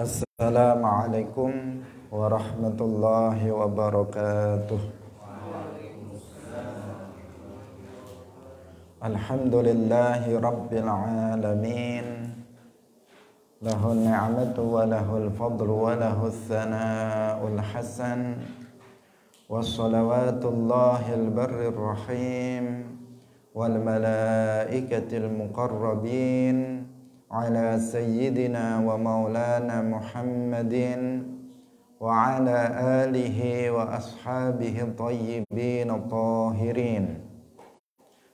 Assalamualaikum warahmatullahi wabarakatuh. Alhamdulillahi rabbil alamin. Lahul ni'matu wa lahul fadlu wa lahul thana'ul hasan. Wassalawatullahil barrir rahim wal malaikatil muqarrabin ala sayyidina wa maulana Muhammadin wa ala alihi wa ashabihi tayyibin tahirin.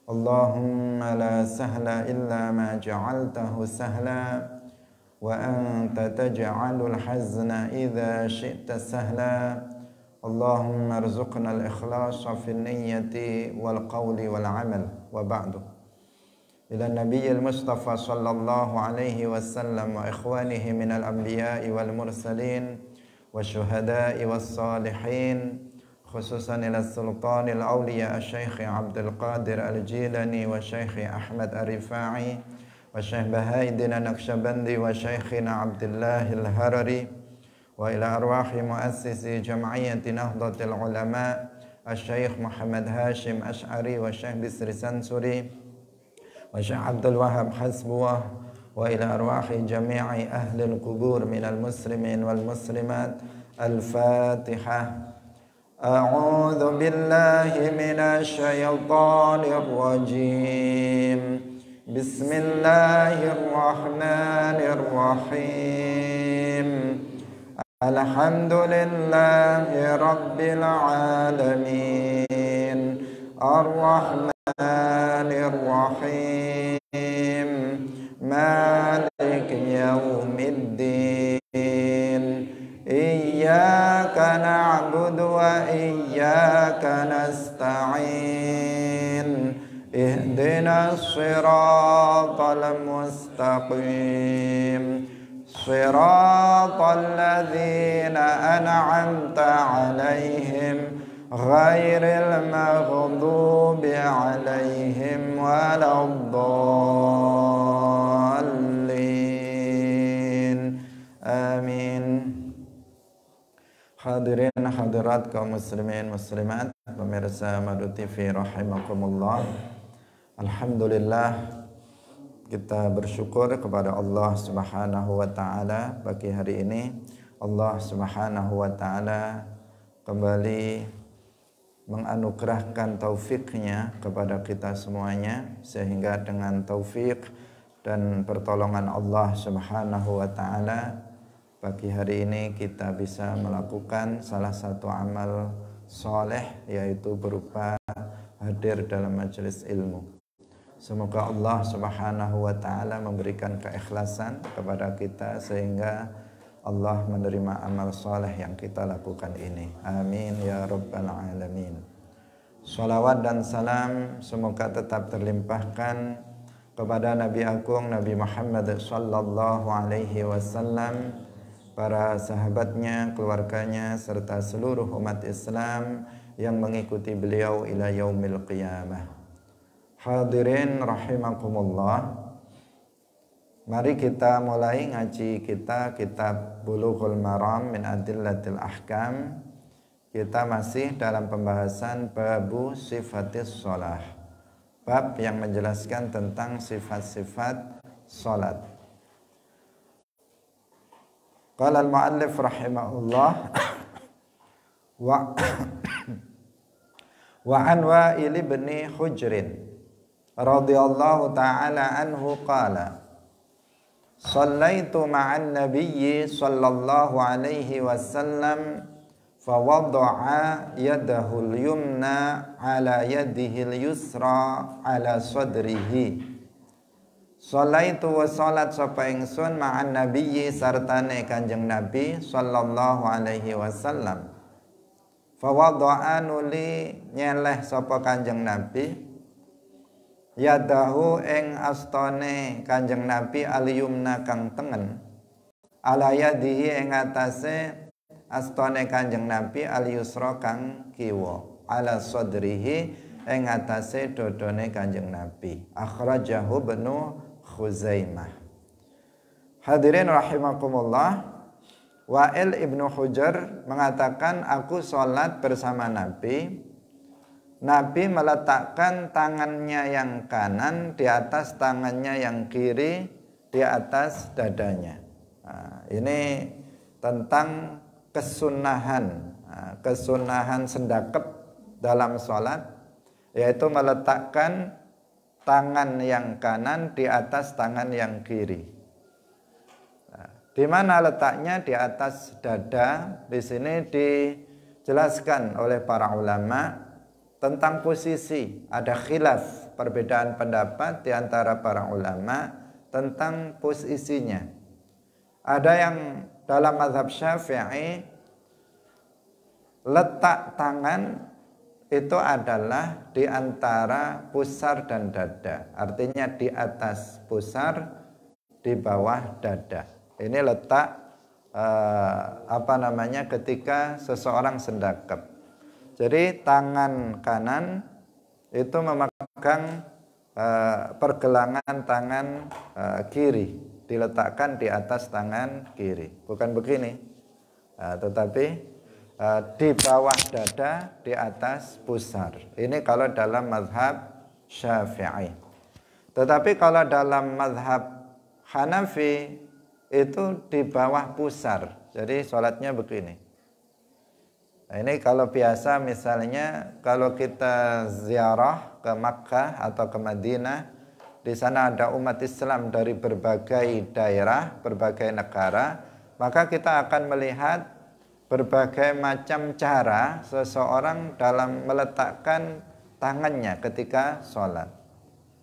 Allahumma la sahla illa ma ja'altahu sahla wa anta taj'alul hazna idza syi'ta sahla. Allahumma arzuqna al-ikhlasa fin niyyati wal qawli wal amal wa ba'du. Ila nabiyil mustafa sallallahu alaihi wasallam wa ikhwanihi minal anbiya'i wal mursalin wa syuhada'i was salihin, khususan ila sultanil awliya asy-syaikh Abdul Qadir al-Jilani wa syaikh Ahmad ar-Rifa'i wa syaikh Baha'iddin an-Naqsyabandi wa syaikhina Abdullah al-Harari wa ila arwahi muassisi jam'iyyati Nahdlatul Ulama asy-syaikh Muhammad Hashim Asy'ari wa syaikh Bisri Sansuri wa Syekh Abdul Wahab Hasbuwah wa ila arwahi jami'i ahli al-qubur minal muslimin wal muslimat. Al-Fatihah. A'udzu billahi minasy syaithanir rajim. Bismillahirrahmanirrahim. Alhamdulillahi rabbil alamin. Ar-Rahmanir Rahim. Malik yaumiddin. Iyyaka na'budu wa iyyaka nasta'in. Ihdinas siratal mustaqim. Siratal ladzina an'amta 'alaihim ghairil maghdubi 'alaihim waladdallin. Amin. Hadirin hadirat kaum muslimin muslimat, pemirsa Madu TV rahimakumullah. Alhamdulillah, kita bersyukur kepada Allah Subhanahu wa taala pagi hari ini. Allah Subhanahu wa taala kembali menganugerahkan taufiknya kepada kita semuanya, sehingga dengan taufik dan pertolongan Allah Subhanahu wa taala pagi hari ini kita bisa melakukan salah satu amal soleh, yaitu berupa hadir dalam majelis ilmu. Semoga Allah Subhanahu wa taala memberikan keikhlasan kepada kita sehingga Allah menerima amal soleh yang kita lakukan ini. Amin ya rabbal alamin. Salawat dan salam semoga tetap terlimpahkan kepada Nabi Agung Nabi Muhammad sallallahu alaihi wasallam, para sahabatnya, keluarganya, serta seluruh umat Islam yang mengikuti beliau ila yaumil qiyamah. Hadirin rahimakumullah. Mari kita mulai ngaji kita kitab Bulughul Maram min Adillatil Ahkam. Kita masih dalam pembahasan babu sifatis sholah, bab yang menjelaskan tentang sifat-sifat sholat. Qala al-muallif rahimahullah wa an Wa'il ibn Hujrin radhiyallahu ta'ala anhu qala Sallaitu ma'an nabiyyi sallallahu alaihi wasallam fawadda'a yadahul yumna ala yadihil yusra ala sadrihi. Sallaitu wa salat sapa ingsun ma'an nabiyyi sartane Kanjeng Nabi sallallahu alaihi wasallam. Fawadda'a nuli nyeleh sapa Kanjeng Nabi yadahu ing astane Kanjeng Nabi al-yumna kang tengen ala yadihi ing atase astane Kanjeng Nabi al-yusra kang kiwa ala sadrihi ing atase dodone Kanjeng Nabi. Akhrajahu Ibnu Khuzaimah. Hadirin rahimakumullah, Wa'il ibnu Hujr mengatakan, aku sholat bersama Nabi. Nabi meletakkan tangannya yang kanan di atas tangannya yang kiri di atas dadanya. Nah, ini tentang kesunahan sendakep dalam sholat, yaitu meletakkan tangan yang kanan di atas tangan yang kiri. Di mana letaknya? Di atas dada. Di sini dijelaskan oleh para ulama tentang posisi. Ada khilaf, perbedaan pendapat di antara para ulama tentang posisinya. Ada yang dalam mazhab Syafi'i, letak tangan itu adalah di antara pusar dan dada. Artinya di atas pusar, di bawah dada. Ini letak ketika seseorang sendakep. Jadi tangan kanan itu memegang pergelangan tangan kiri, diletakkan di atas tangan kiri. Bukan begini, tetapi di bawah dada, di atas pusar. Ini kalau dalam mazhab Syafi'i. Tetapi kalau dalam mazhab Hanafi itu di bawah pusar. Jadi sholatnya begini. Nah, ini kalau biasa misalnya kalau kita ziarah ke Makkah atau ke Madinah, di sana ada umat Islam dari berbagai daerah, berbagai negara, maka kita akan melihat berbagai macam cara seseorang dalam meletakkan tangannya ketika sholat.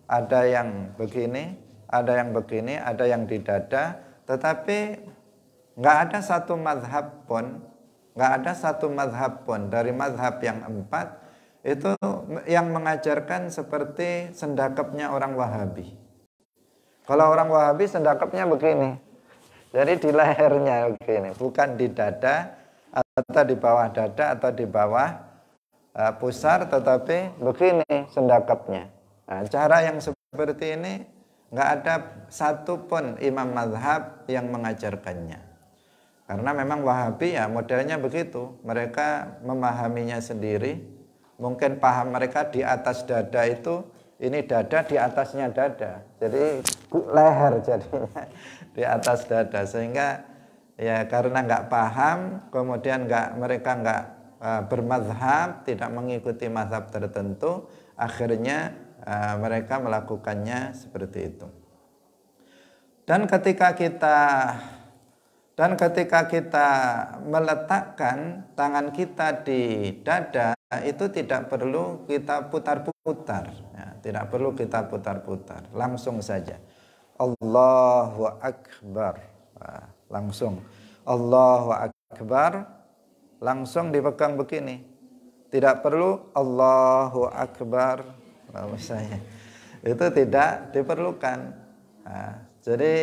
Ada yang begini, ada yang begini, ada yang di dada. Tetapi nggak ada satu mazhab pun dari mazhab yang 4 itu yang mengajarkan seperti sendakepnya orang Wahabi. Kalau orang Wahabi sendakepnya begini, jadi di lehernya begini, bukan di dada atau di bawah dada atau di bawah pusar, tetapi begini sendakepnya. Nah, cara yang seperti ini nggak ada satupun imam mazhab yang mengajarkannya. Karena memang Wahabi ya modelnya begitu. Mereka memahaminya sendiri. Mungkin paham mereka di atas dada itu, ini dada di atasnya dada. Jadi leher jadinya di atas dada. Sehingga ya karena nggak paham, kemudian mereka nggak bermazhab, tidak mengikuti mazhab tertentu, akhirnya mereka melakukannya seperti itu. Dan ketika kita meletakkan tangan kita di dada, itu tidak perlu kita putar-putar, ya, tidak perlu kita putar-putar, langsung saja Allahu Akbar, langsung Allahu Akbar, langsung dipegang begini, tidak perlu Allahu Akbar misalnya, itu tidak diperlukan. Jadi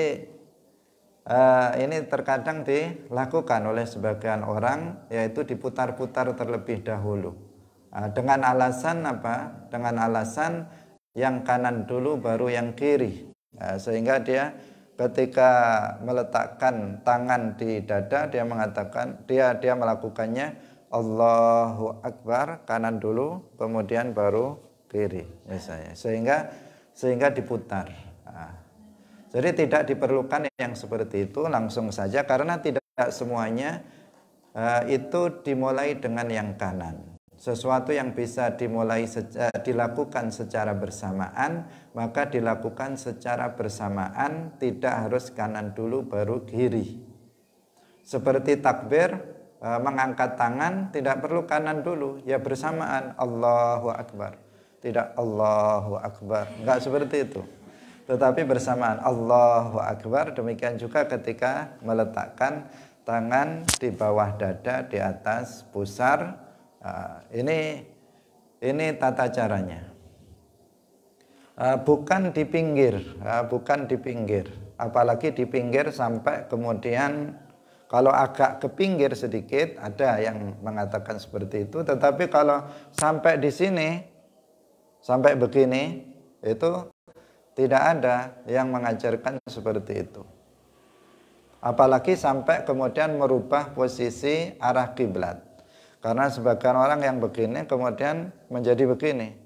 ini terkadang dilakukan oleh sebagian orang, yaitu diputar-putar terlebih dahulu. Dengan alasan apa? Dengan alasan yang kanan dulu baru yang kiri. Sehingga dia ketika meletakkan tangan di dada, dia mengatakan dia melakukannya Allahu Akbar, kanan dulu, kemudian baru kiri misalnya, sehingga diputar. Jadi tidak diperlukan yang seperti itu, langsung saja, karena tidak semuanya itu dimulai dengan yang kanan. Sesuatu yang bisa dilakukan secara bersamaan, maka dilakukan secara bersamaan, tidak harus kanan dulu baru kiri. Seperti takbir, mengangkat tangan tidak perlu kanan dulu, ya bersamaan Allahu Akbar. Tidak Allahu Akbar, enggak seperti itu, tetapi bersamaan Allahu Akbar. Demikian juga ketika meletakkan tangan di bawah dada, di atas pusar. Ini tata caranya. Bukan di pinggir, apalagi di pinggir sampai kemudian kalau agak ke pinggir sedikit, ada yang mengatakan seperti itu. Tetapi kalau sampai di sini, sampai begini, itu tidak ada yang mengajarkan seperti itu. Apalagi sampai kemudian merubah posisi arah kiblat. Karena sebagian orang yang begini kemudian menjadi begini,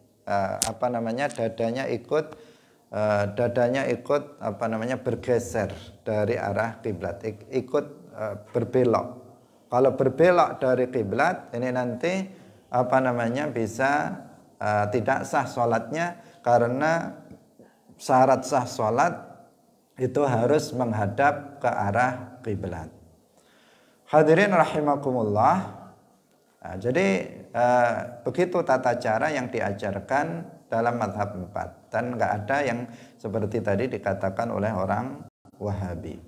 dadanya ikut bergeser dari arah kiblat, ikut berbelok. Kalau berbelok dari kiblat ini nanti bisa tidak sah sholatnya, karena syarat sah sholat itu harus menghadap ke arah kiblat. Hadirin rahimakumullah. Nah, jadi begitu tata cara yang diajarkan dalam mazhab 4, dan nggak ada yang seperti tadi dikatakan oleh orang Wahabi.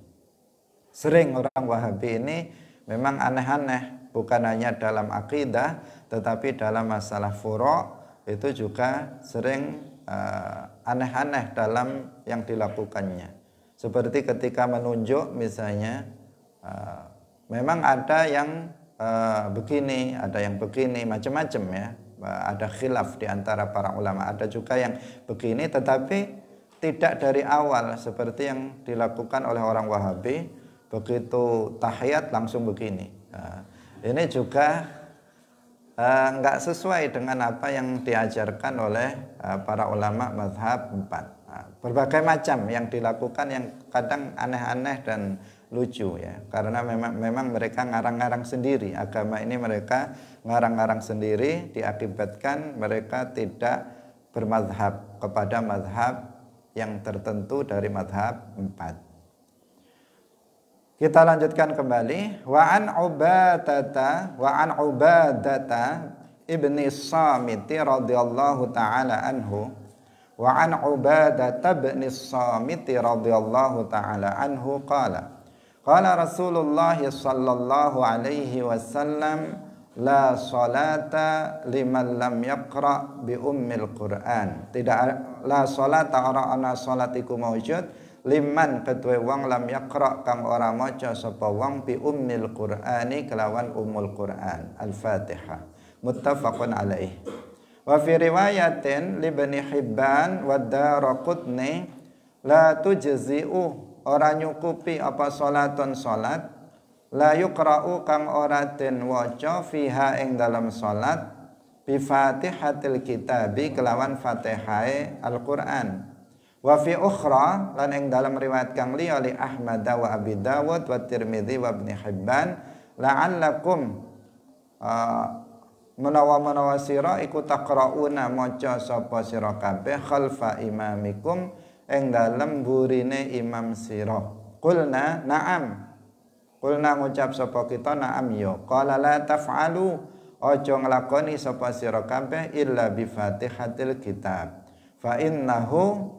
Sering orang Wahabi ini memang aneh-aneh, bukan hanya dalam akidah tetapi dalam masalah furu' itu juga sering aneh-aneh dalam yang dilakukannya. Seperti ketika menunjuk misalnya, memang ada yang begini, ada yang begini, macam-macam ya. Ada khilaf di antara para ulama. Ada juga yang begini tetapi tidak dari awal seperti yang dilakukan oleh orang Wahabi, begitu tahiyat langsung begini. Ini juga enggak sesuai dengan apa yang diajarkan oleh para ulama mazhab 4. Berbagai macam yang dilakukan yang kadang aneh-aneh dan lucu ya, karena memang mereka ngarang-ngarang sendiri agama ini, mereka ngarang-ngarang sendiri, diakibatkan mereka tidak bermadhab kepada madhab yang tertentu dari madhab 4. Kita lanjutkan kembali. Wa an Ubadata ibni Samit radhiyallahu taala anhu. Wa an Ubadata ibni Samit radhiyallahu taala anhu qala qala Rasulullah sallallahu alaihi wasallam la salata liman lam yaqra bi ummil Qur'an. Tidak la salata ora ana salat iku maujud liman kedue wong lam yaqra kang ora maca sapa wong bi ummil Qur'ani kelawan ummul Qur'an al-Fatihah. Muttafaqun alaih. Wa fi riwayatin li Ibnu Hibban wa Daraqutni la tujzi'u ora nyukupi apa salatun salat la yuqra'u kang ora den waca fiha ing dalam salat bi Fatihatil Kitabi kelawan Fatihae Al-Qur'an. Wa fi ukhra lan ing dalam riwayat kang liya li Ahmad wa Abi Dawud wa Tirmidzi wa Ibnu Hibban la'allakum menawa sira iku taqra'una maca sapa sira kabeh khalfa imamikum ing dalem burine imam sira. Qulna na'am. Qulna ngucap sapa kita na'am ya. Qala la taf'alu aja nglakoni sapa sira kabeh illa bi Fatihatil Kitab. Fa innahu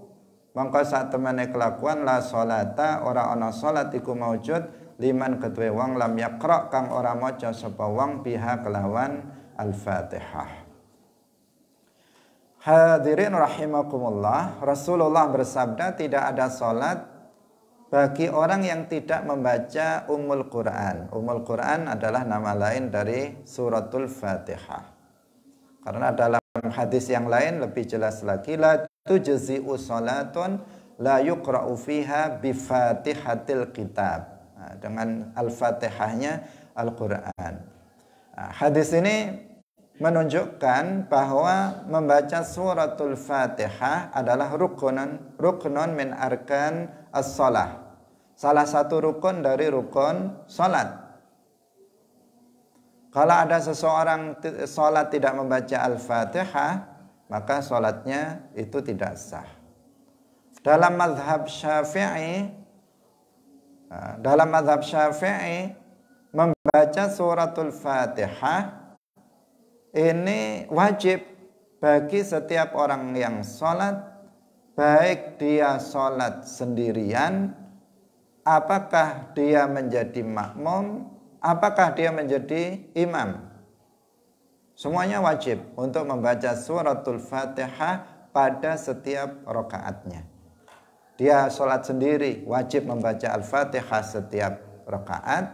mangka sak temene kelakuan la salata ora ana salat iku maujud liman kedue wong lam yaqra kang ora maca sapa wong biha kelawan Al-Fatihah. Hadirin rahimakumullah, Rasulullah bersabda tidak ada salat bagi orang yang tidak membaca Ummul Quran. Ummul Quran adalah nama lain dari suratul Fatihah. Karena dalam hadis yang lain lebih jelas lagi, la tujzi'u salatun la yuqra'u fiha bi Fatihatil Kitab. Nah, dengan Al-Fatihahnya Al-Quran. Nah, hadis ini menunjukkan bahwa membaca suratul Fatihah adalah ruknun min arkan as-shalah. Salah satu rukun dari rukun salat. Kalau ada seseorang salat tidak membaca Al-Fatihah, maka salatnya itu tidak sah. Dalam mazhab Syafi'i membaca suratul Fatihah ini wajib bagi setiap orang yang sholat, baik dia sholat sendirian, apakah dia menjadi makmum, apakah dia menjadi imam. Semuanya wajib untuk membaca suratul Fatihah pada setiap rakaatnya. Dia sholat sendiri, wajib membaca Al-Fatihah setiap rakaat.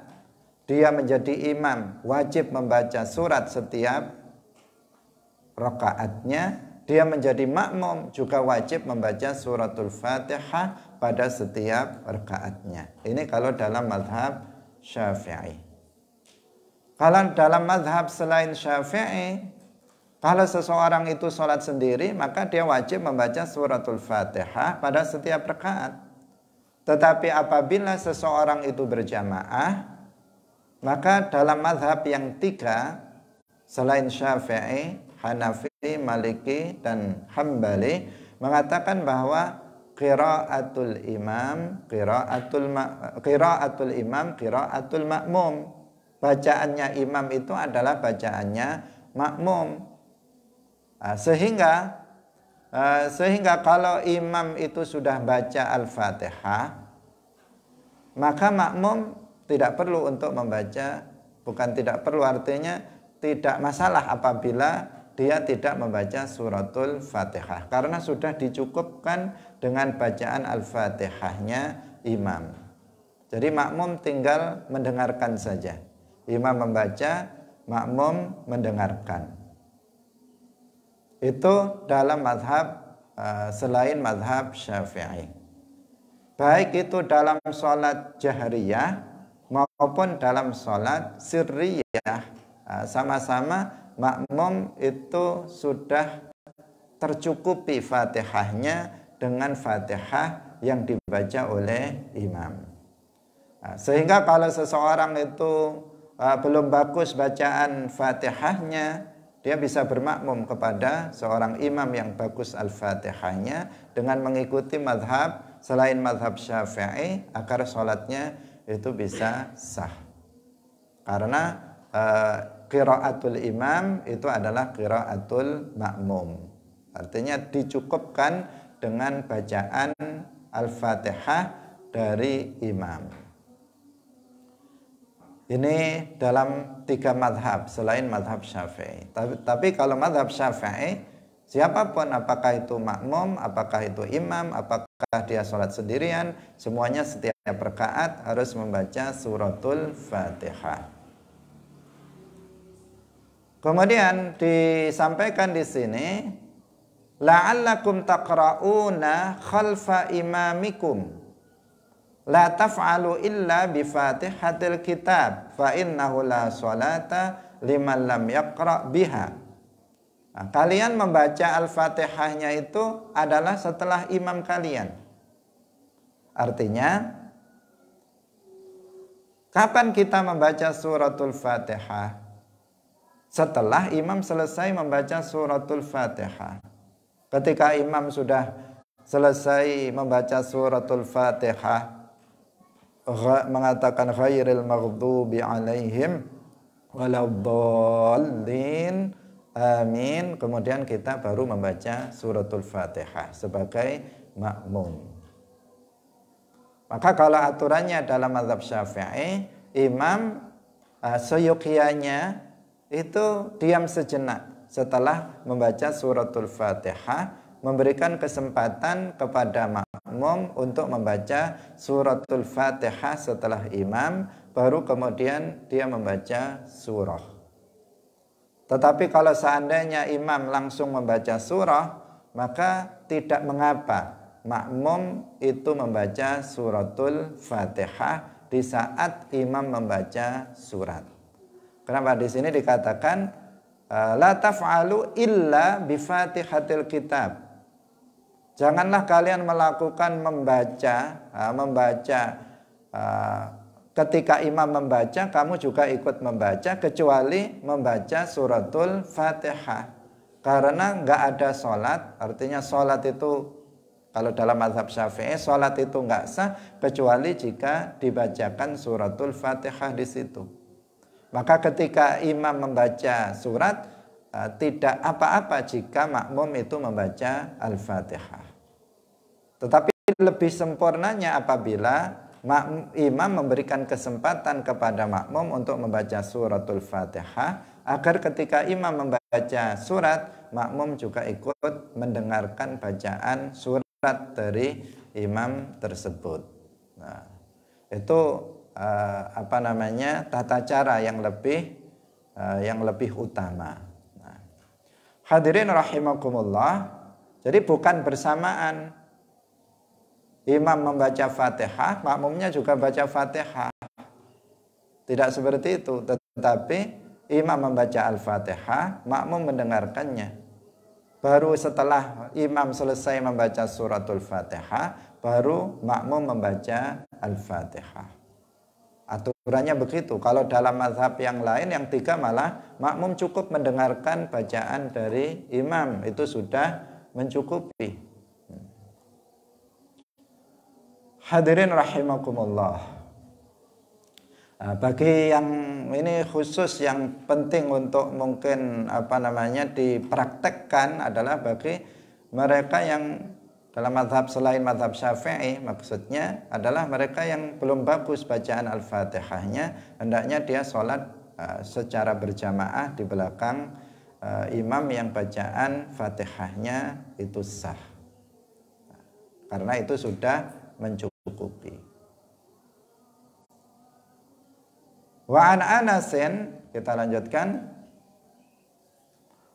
Dia menjadi imam, wajib membaca surat setiap rakaatnya. Dia menjadi makmum juga wajib membaca suratul Fatihah pada setiap rakaatnya. Ini kalau dalam mazhab Syafi'i. Kalau dalam mazhab selain Syafi'i, kalau seseorang itu sholat sendiri, maka dia wajib membaca suratul Fatihah pada setiap rakaat. Tetapi apabila seseorang itu berjamaah, maka dalam mazhab yang tiga, selain Syafi'i, Hanafi, Maliki, dan Hambali, mengatakan bahwa qiraatul imam, qiraatul makmum. Bacaannya imam itu adalah bacaannya makmum. Sehingga kalau imam itu sudah baca Al-Fatihah, maka makmum tidak perlu untuk membaca, bukan tidak perlu, artinya tidak masalah apabila dia tidak membaca suratul Fatihah, karena sudah dicukupkan dengan bacaan Al-Fatihahnya imam. Jadi makmum tinggal mendengarkan saja. Imam membaca, makmum mendengarkan. Itu dalam mazhab selain mazhab Syafi'i. Baik itu dalam sholat jahriyah maupun dalam sholat sirriyah, sama-sama makmum itu sudah tercukupi Fatihahnya dengan Fatihah yang dibaca oleh imam. Sehingga kalau seseorang itu belum bagus bacaan Fatihahnya, dia bisa bermakmum kepada seorang imam yang bagus Al-Fatihahnya dengan mengikuti mazhab selain mazhab Syafi'i agar sholatnya itu bisa sah. Karena qiraatul imam itu adalah qiraatul makmum. Artinya dicukupkan dengan bacaan Al-Fatihah dari imam. Ini dalam tiga madhab selain madhab Syafi'i. Tapi kalau madhab Syafi'i, siapapun, apakah itu makmum, apakah itu imam, apakah dia sholat sendirian, semuanya setiap rakaat harus membaca suratul Fatihah. Kemudian disampaikan di sini, la'allakum taqra'una khalfa imamikum la taf'alu illa bi fatihatil kitab fa innahu la sholata liman lam yaqra' biha. Nah, kalian membaca Al-Fatihahnya itu adalah setelah imam kalian. Artinya, kapan kita membaca suratul Fatihah? Setelah imam selesai membaca suratul Fatihah. Ketika imam sudah selesai membaca suratul Fatihah, mengatakan ghairil maghdubi alaihim waladdallin, amin, kemudian kita baru membaca suratul Fatihah sebagai makmum. Maka kalau aturannya dalam mazhab Syafi'i, imam seyogyanya itu diam sejenak setelah membaca suratul Fatihah, memberikan kesempatan kepada makmum untuk membaca suratul Fatihah setelah imam, baru kemudian dia membaca surah. Tetapi kalau seandainya imam langsung membaca surah, maka tidak mengapa makmum itu membaca suratul Fatihah di saat imam membaca surat. Kenapa di sini dikatakan la taf'alu illa bi fatihatil kitab? Janganlah kalian melakukan membaca ketika imam membaca, kamu juga ikut membaca, kecuali membaca suratul Fatihah. Karena nggak ada sholat, artinya sholat itu kalau dalam mazhab Syafi'i, sholat itu nggak sah kecuali jika dibacakan suratul Fatihah di situ. Maka ketika imam membaca surat, tidak apa-apa jika makmum itu membaca Al-Fatihah. Tetapi lebih sempurnanya apabila imam memberikan kesempatan kepada makmum untuk membaca suratul Fatihah, agar ketika imam membaca surat, makmum juga ikut mendengarkan bacaan surat dari imam tersebut. Nah, itu tata cara yang lebih utama. Nah, hadirin rahimakumullah, jadi bukan bersamaan imam membaca Fatihah, makmumnya juga baca Fatihah. Tidak seperti itu, tetapi imam membaca Al-Fatihah, makmum mendengarkannya. Baru setelah imam selesai membaca suratul Fatihah, baru makmum membaca Al-Fatihah. Aturannya begitu. Kalau dalam mazhab yang lain, yang 3 malah makmum cukup mendengarkan bacaan dari imam, itu sudah mencukupi. Hadirin rahimakumullah. Bagi yang ini khusus yang penting untuk mungkin dipraktekkan adalah bagi mereka yang dalam mazhab selain mazhab Syafi'i, maksudnya adalah mereka yang belum bagus bacaan Al-Fatihahnya, hendaknya dia sholat secara berjamaah di belakang imam yang bacaan Fatihahnya itu sah, karena itu sudah mencukupi. Wa an Anasin, kita lanjutkan.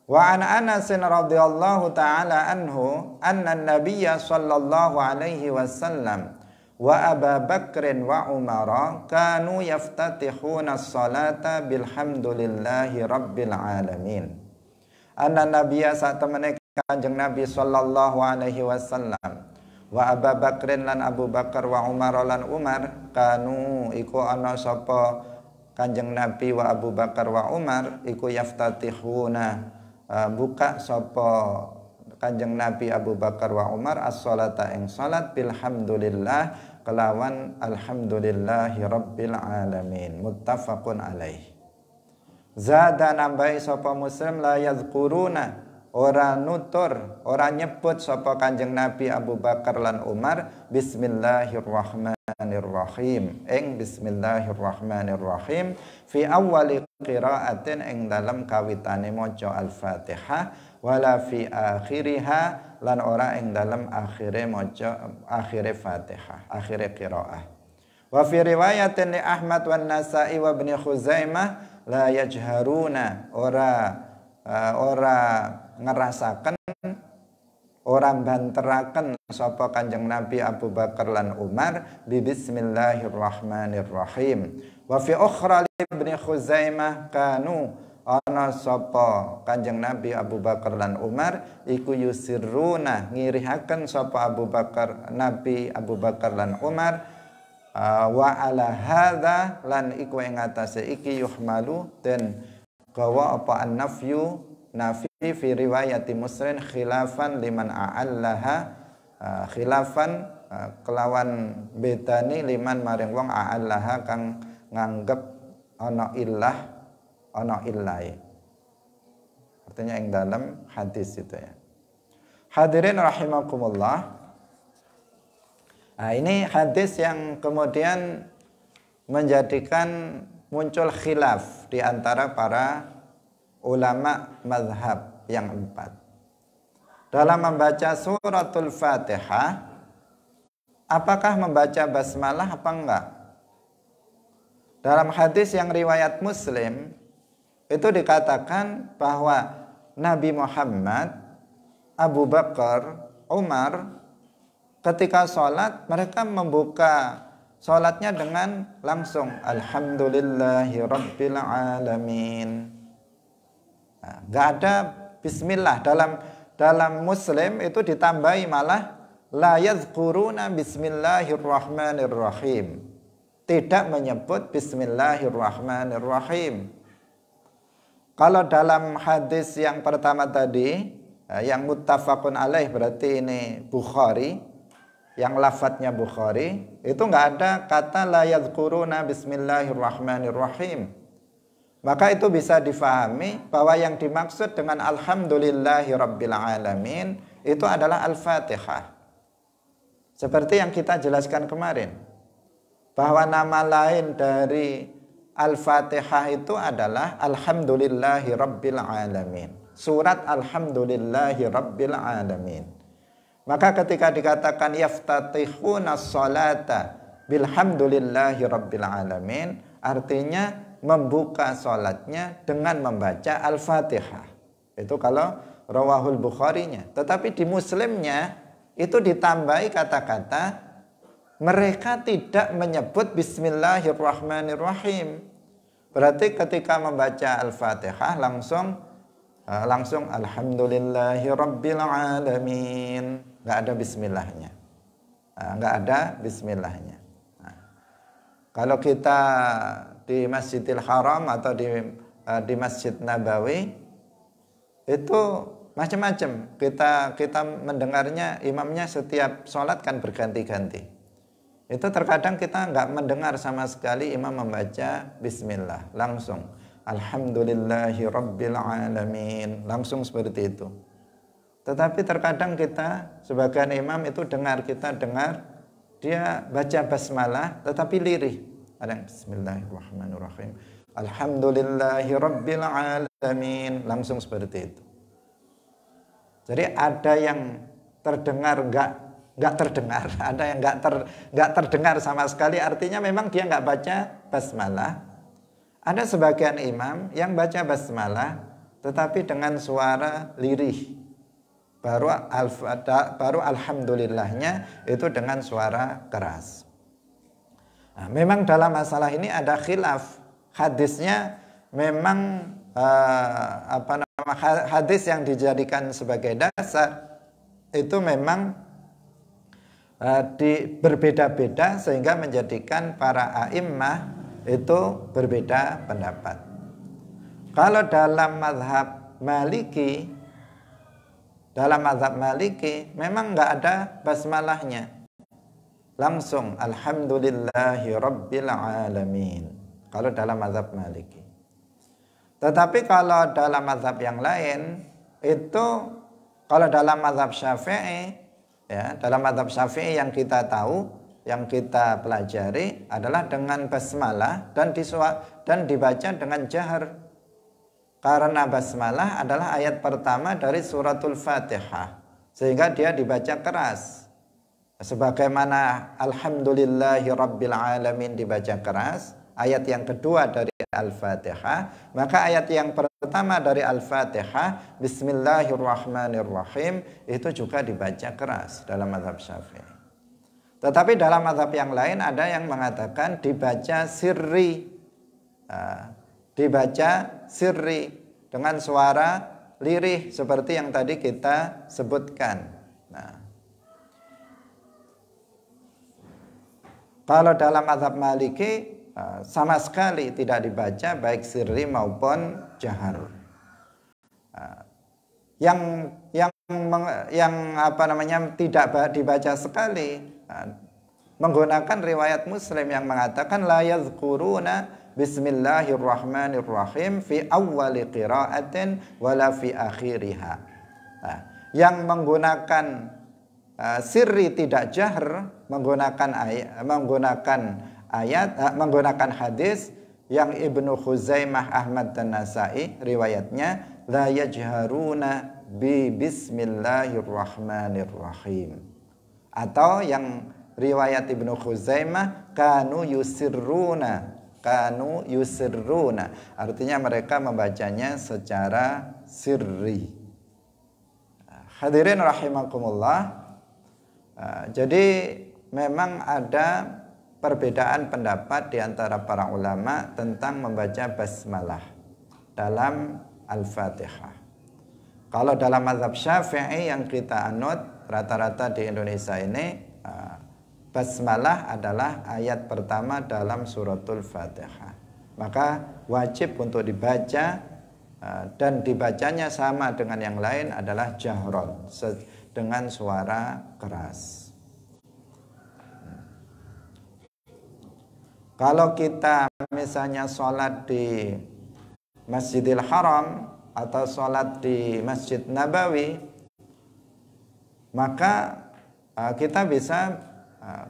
Wa an Anasin radhiyallahu ta'ala anhu anna an-nabiyya sallallahu alaihi wasallam wa Abu Bakrin wa Umar kanu yaftatihuna as-salata bilhamdulillahi rabbil alamin. Anna nabiyya saat temene Kanjeng Nabi sallallahu alaihi wasallam wa Abu Bakrin lan Abu Bakar wa Umar lan Umar kanu iku ana sapa Kanjeng Nabi wa Abu Bakar wa Umar iku yaftatihuna buka sapa Kanjeng Nabi Abu Bakar wa Umar as-salata ing salat bilhamdulillah kelawan alhamdulillahi rabbil alamin, muttafaqun alaih. Zada nambahi sapa Muslim la yadhkuruna, ora nutur, ora nyebut sapa Kanjeng Nabi Abu Bakar lan Umar bismillahirrahmanirrahim ing bismillahirrahmanirrahim fi awwali qiraatin ing dalam kawitane maca Al-Fatihah wala fi akhiriha lan ora ing dalam akhire maca akhire Fatihah, akhire qiraah. Wa fi riwayatin li Ahmad wan Nasa'i wa Ibnu Khuzaimah la yajharuna, ora ngerasakan, orang banteraken sapa Kanjeng Nabi Abu Bakar lan Umar bi bismillahirrahmanirrahim. Wa fi ukhra Ibnu Khuzaimah kanu ana sapa Kanjeng Nabi Abu Bakar lan Umar iku yusirruna ngirihaken sapa Abu Bakar Nabi Abu Bakar lan Umar wa ala hadza lan iku ing atase iki yuhmalu den gawa apa an-nafyu nafi fi riwayati Muslim khilafan liman a'allaha khilafan kelawan bedani liman maring wong a'allaha kang nganggep ana illah ana illai, artinya yang dalam hadis itu ya. Hadirin rahimakumullah. Ini hadis yang kemudian menjadikan muncul khilaf di antara para ulama mazhab yang 4 dalam membaca suratul Fatihah. Apakah membaca basmalah apa enggak? Dalam hadis yang riwayat Muslim itu dikatakan bahwa Nabi Muhammad, Abu Bakar, Umar ketika sholat mereka membuka sholatnya dengan langsung alhamdulillahi rabbil alamin. Nggak ada bismillah. Dalam Muslim itu ditambahi malah la yadhkuruna bismillahirrahmanirrahim, tidak menyebut bismillahirrahmanirrahim. Kalau dalam hadis yang pertama tadi yang muttafaqun alaih, berarti ini Bukhari, yang lafadznya Bukhari, itu nggak ada kata la yadhkuruna bismillahirrahmanirrahim. Maka itu bisa difahami bahwa yang dimaksud dengan alhamdulillahi rabbil alamin itu adalah Al-Fatihah. Seperti yang kita jelaskan kemarin, bahwa nama lain dari Al-Fatihah itu adalah alhamdulillahi rabbil alamin, surat alhamdulillahi rabbil alamin. Maka ketika dikatakan yaftatihuna sholata bilhamdulillahi rabbil alamin, artinya membuka sholatnya dengan membaca Al-Fatihah. Itu kalau rawahul Bukharinya. Tetapi di Muslimnya itu ditambahi kata-kata mereka tidak menyebut Bismillahirrahmanirrahim. Berarti ketika membaca Al-Fatihah langsung Alhamdulillahirabbil alamin, nggak ada Bismillahnya, nggak ada Bismillahnya. Nah, kalau kita di Masjidil Haram atau di Masjid Nabawi itu macam-macam. Kita mendengarnya, imamnya setiap sholat kan berganti-ganti. Itu terkadang kita nggak mendengar sama sekali imam membaca Bismillah, langsung Alhamdulillahi Rabbil Alamin, langsung seperti itu. Tetapi terkadang kita sebagian imam itu kita dengar dia baca basmalah tetapi lirih. Ada yang Bismillahirrahmanirrahim, Alhamdulillahi Rabbil Alamin, langsung seperti itu. Jadi ada yang terdengar nggak terdengar, ada yang nggak terdengar sama sekali, artinya memang dia nggak baca basmalah. Ada sebagian imam yang baca basmalah tetapi dengan suara lirih, baru alhamdulillahnya itu dengan suara keras. Nah, memang dalam masalah ini ada khilaf. Hadisnya memang hadis yang dijadikan sebagai dasar itu memang berbeda-beda sehingga menjadikan para a'immah itu berbeda pendapat. Kalau dalam mazhab Maliki memang nggak ada basmalahnya, langsung Alhamdulillahi Rabbil Alamin kalau dalam mazhab Maliki. Tetapi kalau dalam mazhab yang lain itu, kalau dalam mazhab Syafi'i, ya, dalam mazhab Syafi'i yang kita tahu, yang kita pelajari adalah dengan basmalah dan dibaca dengan jahar. Karena basmalah adalah ayat pertama dari suratul Fatihah, sehingga dia dibaca keras. Sebagaimana Alhamdulillahi Rabbil Alamin dibaca keras, ayat yang kedua dari Al-Fatihah, maka ayat yang pertama dari Al-Fatihah Bismillahirrahmanirrahim itu juga dibaca keras dalam mazhab Syafi'i. Tetapi dalam mazhab yang lain ada yang mengatakan dibaca sirri, dengan suara lirih seperti yang tadi kita sebutkan. Nah, kalau dalam mazhab Maliki sama sekali tidak dibaca baik sirri maupun jahar. Yang tidak dibaca sekali menggunakan riwayat Muslim yang mengatakan la yadhkuruna bismillahirrahmanirrahim fi awwali qiraatin wala fi akhiriha. Nah, yang menggunakan sirri tidak jahr menggunakan hadis yang Ibnu Khuzaimah, Ahmad dan Nasai riwayatnya la yajharuna bi bismillahirrahmanirrahim, atau yang riwayat Ibnu Khuzaimah kanu yusirruna, artinya mereka membacanya secara sirri. Hadirin rahimakumullah, jadi memang ada perbedaan pendapat di antara para ulama tentang membaca basmalah dalam Al-Fatihah. Kalau dalam mazhab Syafi'i yang kita anut rata-rata di Indonesia ini, basmalah adalah ayat pertama dalam suratul Fatihah. Maka wajib untuk dibaca, dan dibacanya sama dengan yang lain adalah jahron, dengan suara keras. Kalau kita misalnya sholat di Masjidil Haram atau sholat di Masjid Nabawi, maka kita bisa,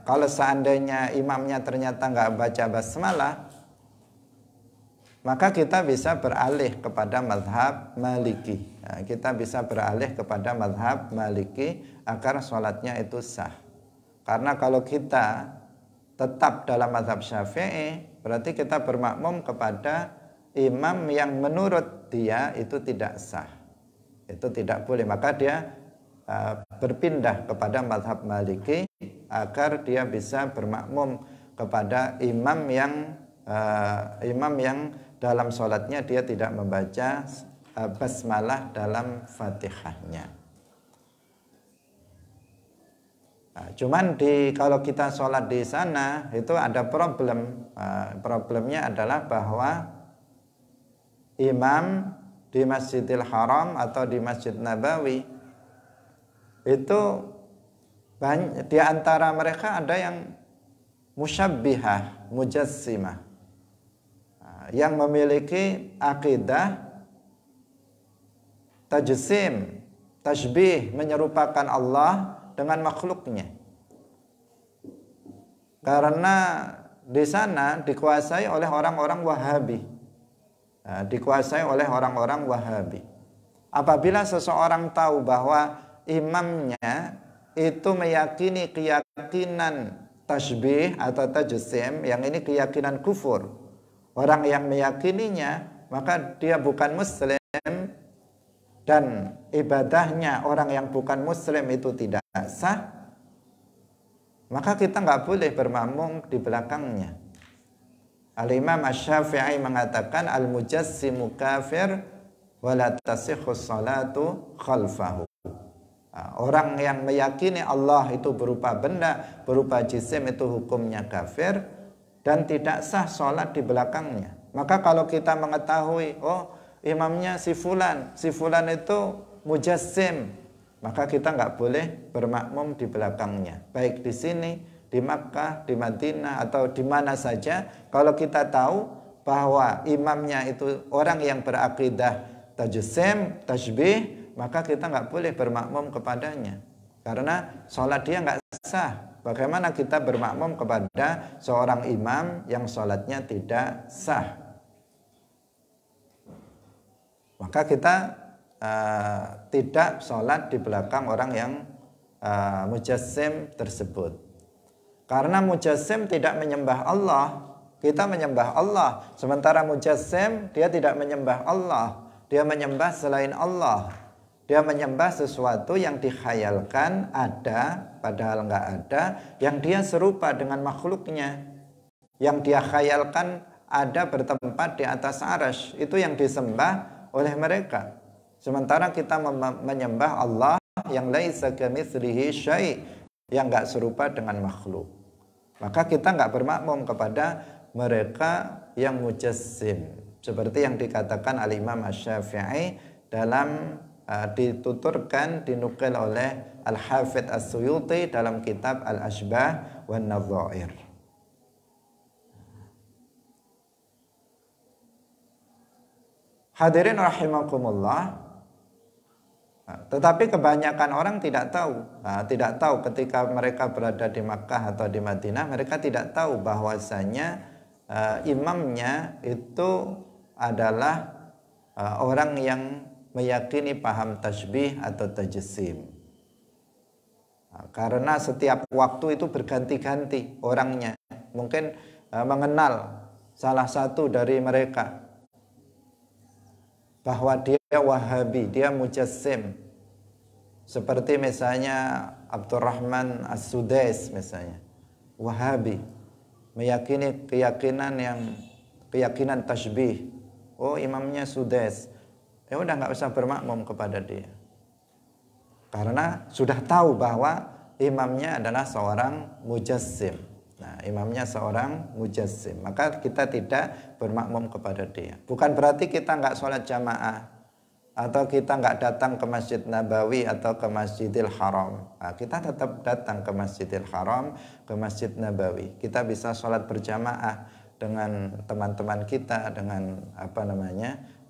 kalau seandainya imamnya ternyata nggak baca basmalah, maka kita bisa beralih kepada mazhab Maliki. Kita bisa beralih kepada mazhab Maliki agar sholatnya itu sah. Karena kalau kita tetap dalam mazhab Syafi'i, berarti kita bermakmum kepada imam yang menurut dia itu tidak sah, itu tidak boleh. Maka dia berpindah kepada mazhab Maliki agar dia bisa bermakmum kepada imam yang dalam sholatnya dia tidak membaca basmalah dalam Fatihahnya. Nah, cuman kalau kita sholat di sana itu ada problem. Problemnya adalah bahwa imam di Masjidil Haram atau di Masjid Nabawi itu di antara mereka ada yang musyabbihah, mujassimah, yang memiliki akidah tajsim, tasbih, menyerupakan Allah dengan makhluknya. Karena di sana dikuasai oleh orang-orang Wahabi. Dikuasai oleh orang-orang Wahabi. Apabila seseorang tahu bahwa imamnya itu meyakini keyakinan tasbih atau tajsim, yang ini keyakinan kufur, orang yang meyakininya, maka dia bukan muslim, dan ibadahnya orang yang bukan muslim itu tidak sah, maka kita nggak boleh bermakmum di belakangnya. Al-Imam Asy-Syafi'i mengatakan al-mujassimu kafir wa la tasihhu sholatu khalfahu. Orang yang meyakini Allah itu berupa benda, berupa jisim, itu hukumnya kafir dan tidak sah sholat di belakangnya. Maka kalau kita mengetahui, oh imamnya si fulan itu mujassim, maka kita nggak boleh bermakmum di belakangnya. Baik di sini, di Makkah, di Madinah, atau di mana saja. Kalau kita tahu bahwa imamnya itu orang yang berakidah tajsim, tasbih, maka kita nggak boleh bermakmum kepadanya. Karena sholat dia nggak sah. Bagaimana kita bermakmum kepada seorang imam yang sholatnya tidak sah? Maka kita tidak sholat di belakang orang yang mujassim tersebut. Karena mujassim tidak menyembah Allah, kita menyembah Allah. Sementara mujassim dia tidak menyembah Allah, dia menyembah selain Allah. Dia menyembah sesuatu yang dikhayalkan ada, padahal nggak ada, yang dia serupa dengan makhluknya, yang dia khayalkan ada bertempat di atas arsy, itu yang disembah oleh mereka. Sementara kita menyembah Allah yang laisa kamitslihi syai', yang nggak serupa dengan makhluk. Maka kita nggak bermakmum kepada mereka yang mujassim, seperti yang dikatakan Al-Imam Asy-Syafi'i dalam dituturkan, dinukil oleh Al-Hafidz As-Suyuti dalam kitab Al-Ashbah wan Nadzair. Hadirin rahimakumullah. Tetapi kebanyakan orang tidak tahu. Tidak tahu ketika mereka berada di Makkah atau di Madinah, mereka tidak tahu bahwasanya imamnya itu adalah orang yang meyakini paham tasbih atau tajsim. Karena setiap waktu itu berganti-ganti orangnya. Mungkin mengenal salah satu dari mereka bahwa dia Wahabi, dia mujassim. Seperti misalnya Abdurrahman As-Sudais misalnya, Wahabi, meyakini keyakinan tasbih. Oh, imamnya Sudais. Ya udah nggak usah bermakmum kepada dia. Karena sudah tahu bahwa imamnya adalah seorang mujassim. Nah, imamnya seorang mujassim, maka kita tidak bermakmum kepada dia. Bukan berarti kita nggak sholat jamaah atau kita nggak datang ke Masjid Nabawi atau ke Masjidil Haram. Nah, kita tetap datang ke Masjidil Haram, ke Masjid Nabawi. Kita bisa sholat berjamaah dengan teman-teman kita, dengan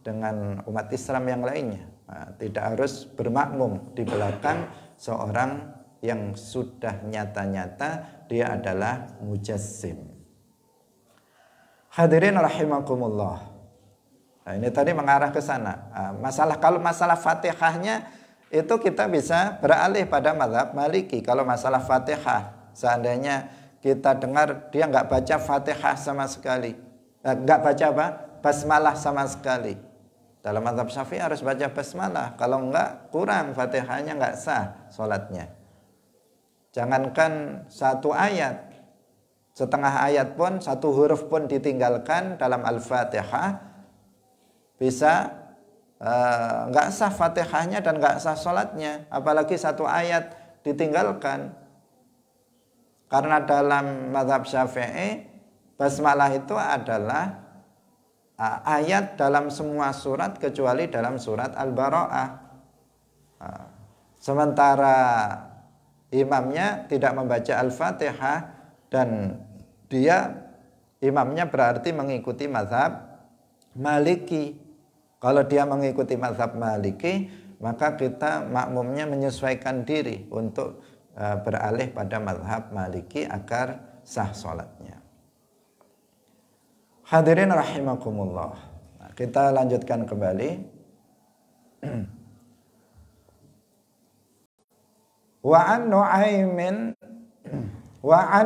dengan umat Islam yang lainnya. Nah, tidak harus bermakmum di belakang seorang yang sudah nyata-nyata dia adalah mujassim. Hadirin rahimakumullah. Nah, ini tadi mengarah ke sana. Kalau masalah Fatihahnya itu kita bisa beralih pada mazhab Maliki. Kalau masalah Fatihah, seandainya kita dengar dia nggak baca Fatihah sama sekali, nggak baca basmalah sama sekali, Dalam mazhab Syafi'i harus baca basmalah. Kalau enggak, kurang Fatihahnya, enggak sah sholatnya. Jangankan satu ayat, setengah ayat pun, satu huruf pun ditinggalkan dalam Al-Fatihah, bisa enggak sah Fatihahnya dan enggak sah sholatnya. Apalagi satu ayat ditinggalkan. Karena dalam mazhab Syafi'i, basmalah itu adalah ayat dalam semua surat kecuali dalam surat Al-Bara'ah. Sementara imamnya tidak membaca Al-Fatihah dan imamnya berarti mengikuti mazhab Maliki. Kalau dia mengikuti mazhab Maliki, maka kita makmumnya menyesuaikan diri untuk beralih pada mazhab Maliki agar sah sholatnya. Hadirin rahimakumullah. Nah, kita lanjutkan kembali. Wa an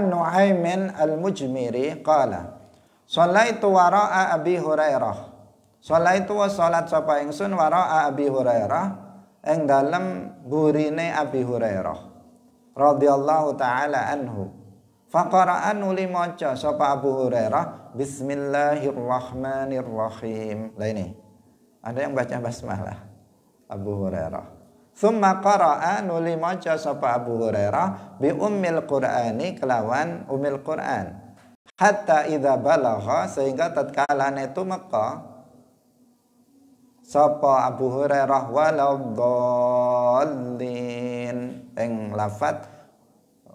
Nu'aimin al-Mujmiri qala shallaitu wara'a Abi Hurairah. Shallaitu wa salat sapa ingsun wara'a Abi Hurairah ing dalem burine Abi Hurairah radhiyallahu taala anhu. Faqara'an nuli maca sapa Abu Hurairah Bismillahirrahmanirrahim. Lah ini ada yang baca basmalah Abu Hurairah. Tsumma qara'a nuli maca sapa Abu Hurairah bi ummil Qur'ani kelawan ummil Qur'an. Hatta idza balagha sehingga tatkala itu maka sapa Abu Hurairah waladdallin ing lafadz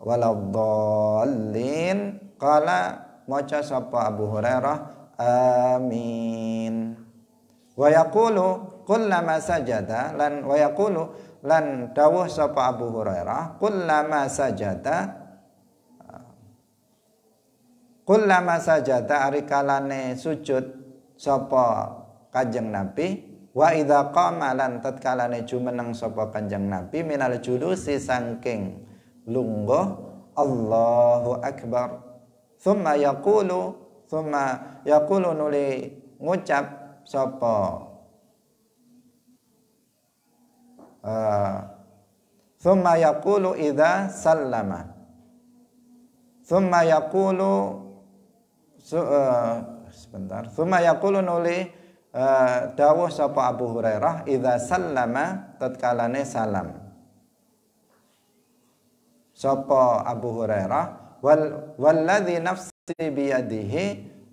waladdallin qala maca sapa Abu Hurairah amin wa yaqulu kullama sajada lan wa yaqulu lan dawuh sapa Abu Hurairah kullama sajada arikalane sujud sapa Kanjeng Nabi wa idza qama lan tatkalane jumeneng sapa Kanjeng Nabi minal julusi saking lungguh Allahu Akbar. Thumma yaqulu nuli ngucap sapa thumma yaqulu idza sallama. Thumma yaqulu Thumma yaqulu nuli dawuh sapa Abu Hurairah idza sallama tatkalane salam. Sapa Abu Hurairah walladzi nafsi biyadihi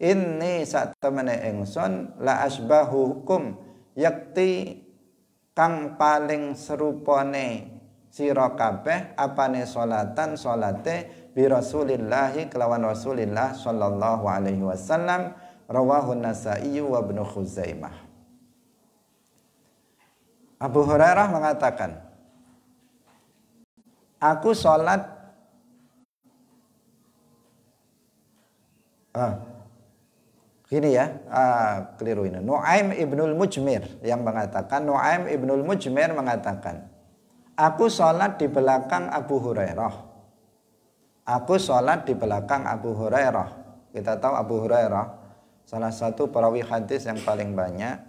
inni satemene ingsun la asbahukum yakti kang paling serupane sira kabeh apane salate bi Rasulillahi kelawan Rasulillah sallallahu alaihi wasallam rawahu Nasa'i wa Ibnu Khuzaimah. Abu Hurairah mengatakan, aku sholat gini ya, keliru ini. Nu'aim ibnul Mujmir yang mengatakan, Nu'aim ibnul Mujmir mengatakan, aku sholat di belakang Abu Hurairah. Aku sholat di belakang Abu Hurairah. Kita tahu Abu Hurairah salah satu perawi hadis yang paling banyak.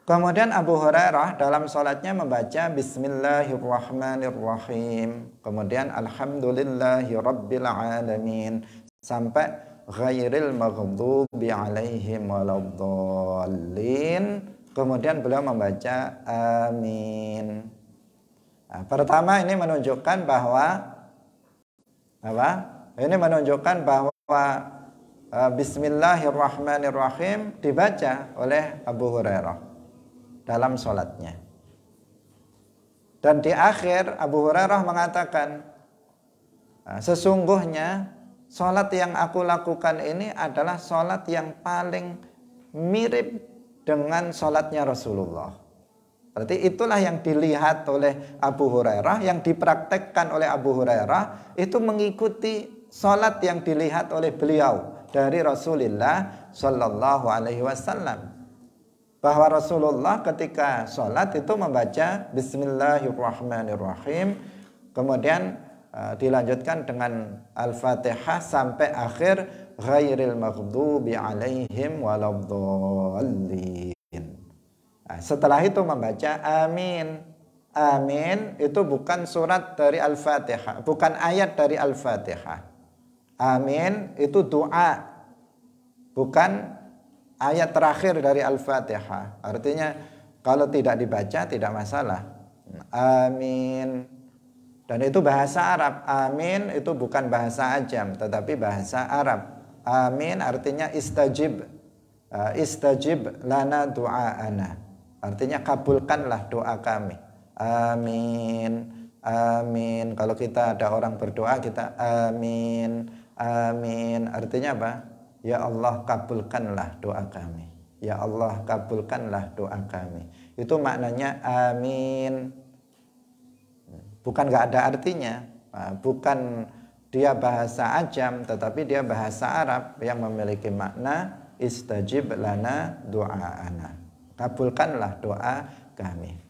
Kemudian Abu Hurairah dalam sholatnya membaca Bismillahirrahmanirrahim. Kemudian Alhamdulillahi Rabbil Alamin. Sampai ghairil maghdubi alaihim waladdallin. Kemudian beliau membaca amin. Nah, pertama ini menunjukkan bahwa Ini menunjukkan bahwa Bismillahirrahmanirrahim dibaca oleh Abu Hurairah dalam sholatnya. Dan di akhir Abu Hurairah mengatakan, sesungguhnya sholat yang aku lakukan ini adalah sholat yang paling mirip dengan sholatnya Rasulullah. Berarti itulah yang dilihat oleh Abu Hurairah, yang dipraktekkan oleh Abu Hurairah, itu mengikuti sholat yang dilihat oleh beliau dari Rasulullah Sallallahu Alaihi Wasallam. Bahwa Rasulullah ketika sholat itu membaca Bismillahirrahmanirrahim, kemudian dilanjutkan dengan Al-Fatihah sampai akhir ghairil maghdubi alaihim waladdallin. Nah, setelah itu membaca amin. Amin itu bukan surat dari Al-Fatihah, bukan ayat dari Al-Fatihah. Amin itu doa, bukan ayat terakhir dari Al-Fatihah. Artinya kalau tidak dibaca tidak masalah. Amin. Dan itu bahasa Arab. Amin itu bukan bahasa ajam, tetapi bahasa Arab. Amin artinya istajib. Istajib lana du'aana. Artinya kabulkanlah doa kami. Amin. Amin. Kalau kita ada orang berdoa kita amin. Amin. Artinya apa? Ya Allah kabulkanlah doa kami. Ya Allah kabulkanlah doa kami. Itu maknanya amin. Bukan gak ada artinya. Bukan dia bahasa ajam, tetapi dia bahasa Arab yang memiliki makna istajib lana du'aana. Kabulkanlah doa kami.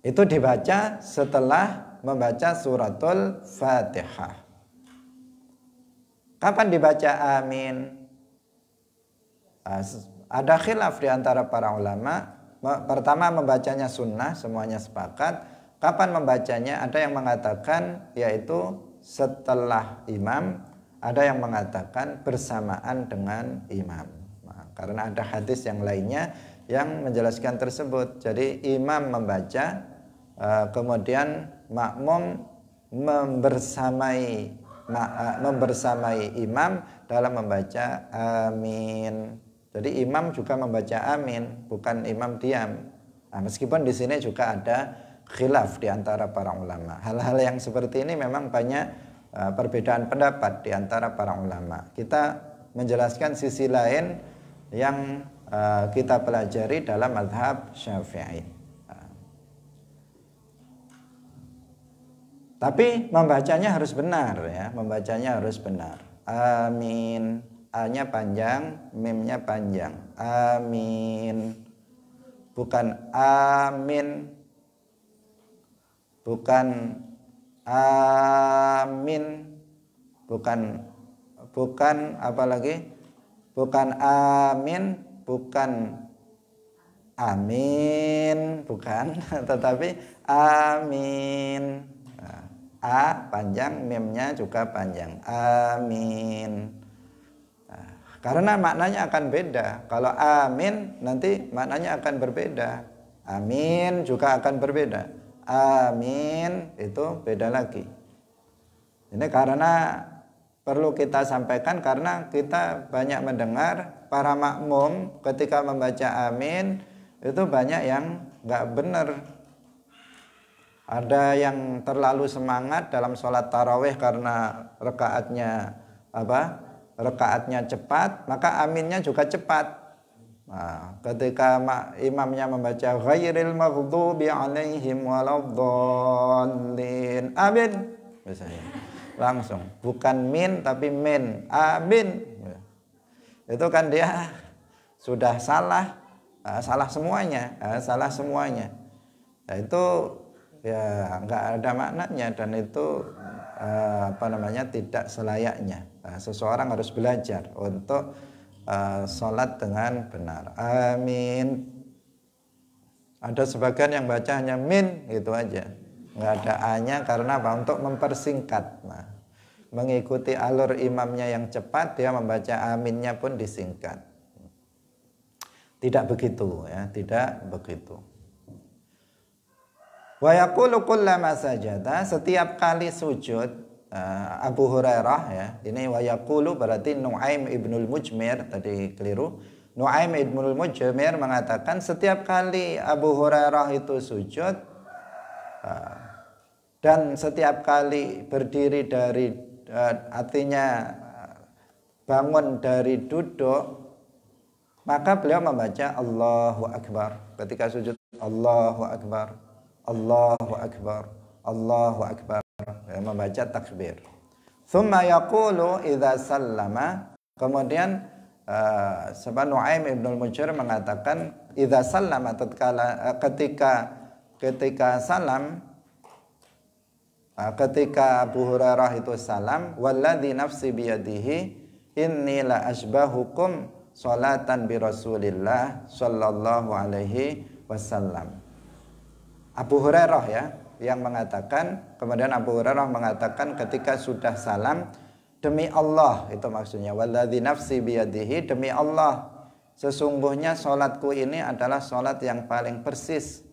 Itu dibaca setelah membaca suratul Fatihah. Kapan dibaca amin? Ada khilaf di antara para ulama. Pertama membacanya sunnah, semuanya sepakat. Kapan membacanya? Ada yang mengatakan yaitu setelah imam, ada yang mengatakan bersamaan dengan imam. Karena ada hadis yang lainnya yang menjelaskan tersebut. Jadi imam membaca, kemudian makmum membersamai imam dalam membaca amin. Jadi imam juga membaca amin, bukan imam diam. Nah, meskipun di sini juga ada khilaf di antara para ulama. Hal-hal yang seperti ini memang banyak perbedaan pendapat di antara para ulama. Kita menjelaskan sisi lain yang kita pelajari dalam mazhab Syafi'i. Tapi membacanya harus benar ya, membacanya harus benar. Amin. A-nya panjang, mim-nya panjang. Amin. Bukan amin. Bukan amin. Bukan apa lagi? Bukan amin, bukan amin, bukan, tetapi amin. A panjang, mimnya juga panjang. Amin. Karena maknanya akan beda. Kalau amin nanti maknanya akan berbeda. Amin juga akan berbeda. Amin itu beda lagi. Ini karena perlu kita sampaikan karena kita banyak mendengar para makmum ketika membaca amin itu banyak yang nggak benar. Ada yang terlalu semangat dalam sholat tarawih karena rekaatnya cepat, maka aminnya juga cepat. Nah, ketika imamnya membaca ghairil maghdubi alaihim waladdallin, amin misalnya. Langsung bukan min tapi min, amin. Itu kan dia sudah salah semuanya, Nah, itu ya nggak ada maknanya dan itu tidak selayaknya. Seseorang harus belajar untuk sholat dengan benar. Amin. Ada sebagian yang baca hanya min gitu aja, nggak ada a-nya karena apa? Untuk mempersingkat. Nah, mengikuti alur imamnya yang cepat, dia membaca aminnya pun disingkat. Tidak begitu ya, tidak begitu. Wa yaqulu kullama sajada, setiap kali sujud, Abu Hurairah ya, ini wa yaqulu berarti Nu'aim ibnul Mujmir, tadi keliru. Nu'aim ibnul Mujmir mengatakan setiap kali Abu Hurairah itu sujud dan setiap kali berdiri dari artinya bangun dari duduk, maka beliau membaca Allahu Akbar. Ketika sujud Allahu Akbar, Allahu Akbar, Allahu Akbar, membaca takbir. Thumma yaqulu idza sallama, kemudian Nu'aim ibnul Mujmir mengatakan idza sallama, ketika salam, ketika Abu Hurairah itu salam, walladzi nafsi biyadihi inni la asbahukum salatan bi Rasulillah sallallahu alaihi wasallam. Abu Hurairah ya yang mengatakan, kemudian Abu Hurairah mengatakan ketika sudah salam, demi Allah, itu maksudnya walladzi nafsi biyadihi, demi Allah sesungguhnya salatku ini adalah salat yang paling persis,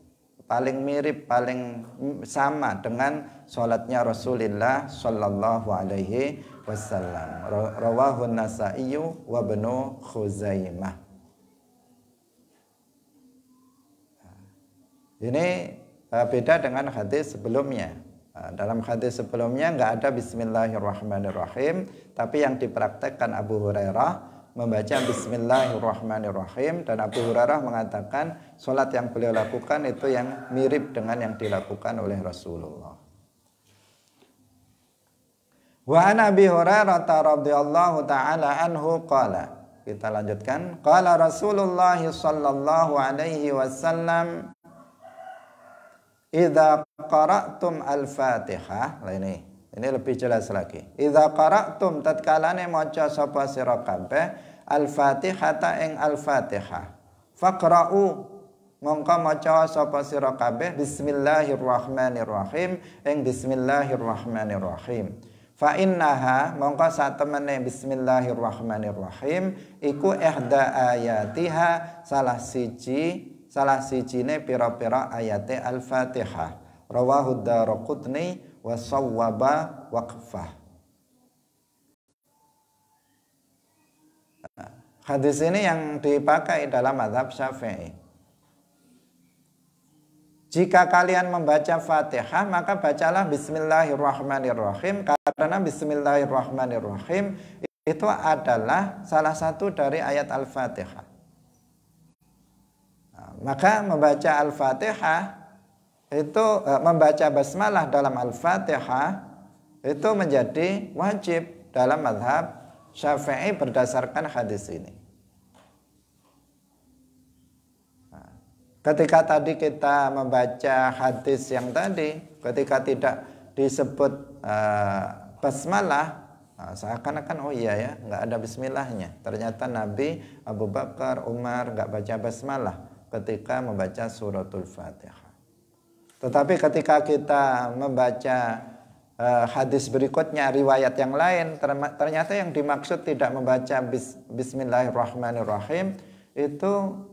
paling mirip, paling sama dengan salatnya Rasulullah sallallahu alaihi wasallam. Rawahu Nasa'i wa Ibnu Khuzaimah. Ini beda dengan hadis sebelumnya. Dalam hadis sebelumnya nggak ada Bismillahirrahmanirrahim, tapi yang dipraktekkan Abu Hurairah membaca Bismillahirrahmanirrahim, dan Abu Hurairah mengatakan sholat yang beliau lakukan itu yang mirip dengan yang dilakukan oleh Rasulullah. Wa an Abi Hurairah radhiyallahu taala anhu qala, kita lanjutkan, qala Rasulullah sallallahu alaihi wasallam, idza qara'tum al-Fatihah. Lah ini lebih jelas lagi. Idza qara'tum, tatkalane maca sapa sira kabeh al-Fatihata ing al-Fatihah, faqra'u, mongko maca sapa sira kabeh bismillahirrahmanirrahim ing bismillahirrahmanirrahim. Fa innaha, mongko satemene bismillahirrahmanirrahim iku ihda ayatiha, salah sijine pira-pira ayate al-Fatihah. Rawahu Daraqutni wa sawwaba waqfah. Hadis ini yang dipakai dalam mazhab Syafi'i. Jika kalian membaca Fatihah, maka bacalah Bismillahirrahmanirrahim, karena Bismillahirrahmanirrahim itu adalah salah satu dari ayat Al-Fatihah. Maka membaca Al-Fatihah itu, membaca basmalah dalam Al-Fatihah itu menjadi wajib dalam mazhab Syafi'i berdasarkan hadis ini. Ketika tadi kita membaca hadis yang tadi, ketika tidak disebut basmalah, seakan-akan oh iya ya, nggak ada bismillahnya. Ternyata Nabi, Abu Bakar, Umar nggak baca basmalah ketika membaca suratul Fatihah. Tetapi ketika kita membaca hadis berikutnya, riwayat yang lain, ternyata yang dimaksud tidak membaca Bismillahirrahmanirrahim itu